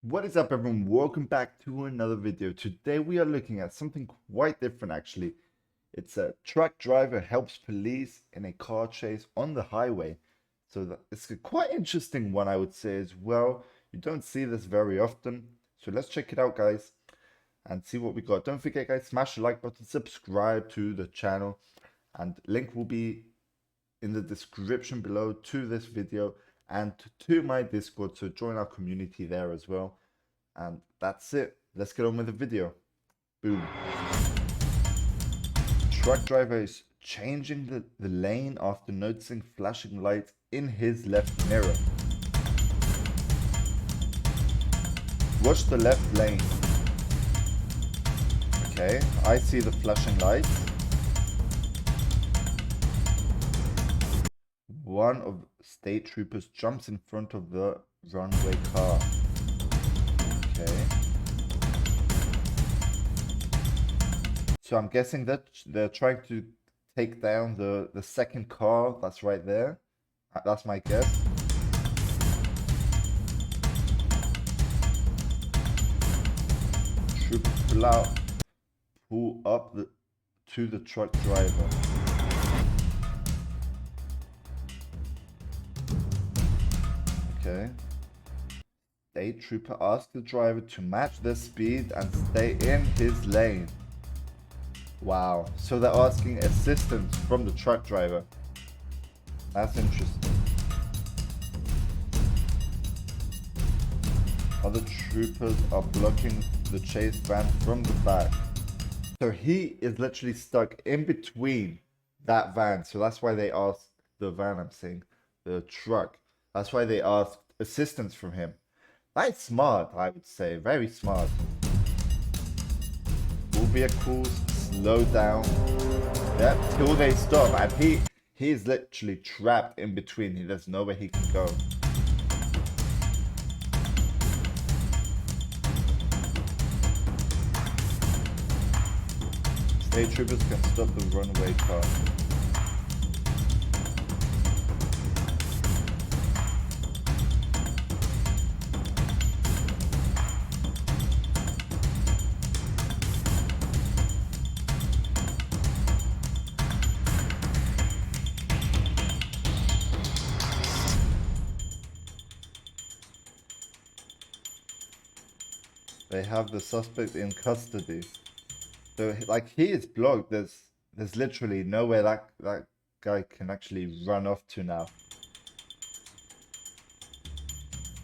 What is up, everyone? Welcome back to another video. Today we are looking at something quite different actually. It's a truck driver helps police in a car chase on the highway. It's a quite interesting one, I would say, as well. You don't see this very often. So let's check it out, guys, and see what we got. Don't forget, guys, smash the like button, subscribe to the channel, and link will be in the description below to this video and to my Discord, so join our community there as well. And that's it. Let's get on with the video. Boom. Truck driver is changing the lane after noticing flashing lights in his left mirror. Watch the left lane. Okay, I see the flashing lights. One of state troopers jumps in front of the runway car. Okay. So I'm guessing that they're trying to take down the second car that's right there. That's my guess. Troopers pull up to the truck driver. Okay. State trooper asks the driver to match their speed and stay in his lane. Wow, so they're asking assistance from the truck driver. That's interesting. Other troopers are blocking the chase van from the back. So he is literally stuck in between that van. So that's why they asked the van, I'm saying, the truck. That's why they asked assistance from him. That's smart, I would say. Very smart. All vehicles slow down. Yep, till they stop. And he is literally trapped in between. There's nowhere he can go. State troopers can stop the runway car. They have the suspect in custody. So, like, he is blocked. There's literally nowhere that guy can actually run off to now.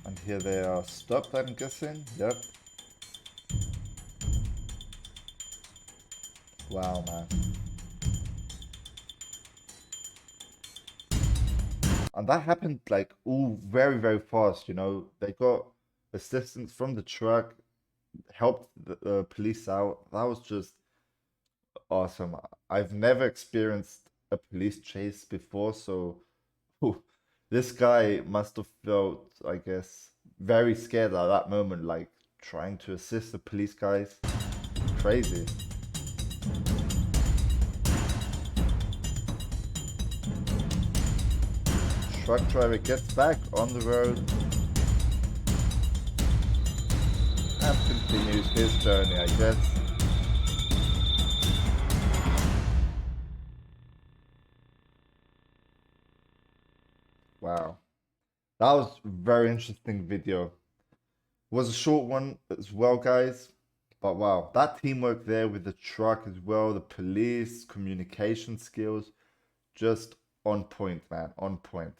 And here they are stopped, I'm guessing. Yep. Wow, man. And that happened like all very, very fast, you know. They got assistance from the truck, helped the police out. That was just awesome. I've never experienced a police chase before, so this guy must have felt, I guess, very scared at that moment, like trying to assist the police guys. Crazy. Truck driver gets back on the road and continues his journey, I guess. Wow. That was a very interesting video. It was a short one as well, guys. But wow, that teamwork there with the truck as well, the police, communication skills, just on point, man, on point.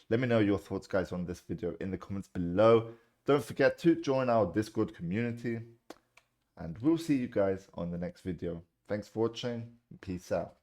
Let me know your thoughts, guys, on this video in the comments below. Don't forget to join our Discord community, and we'll see you guys on the next video. Thanks for watching. Peace out.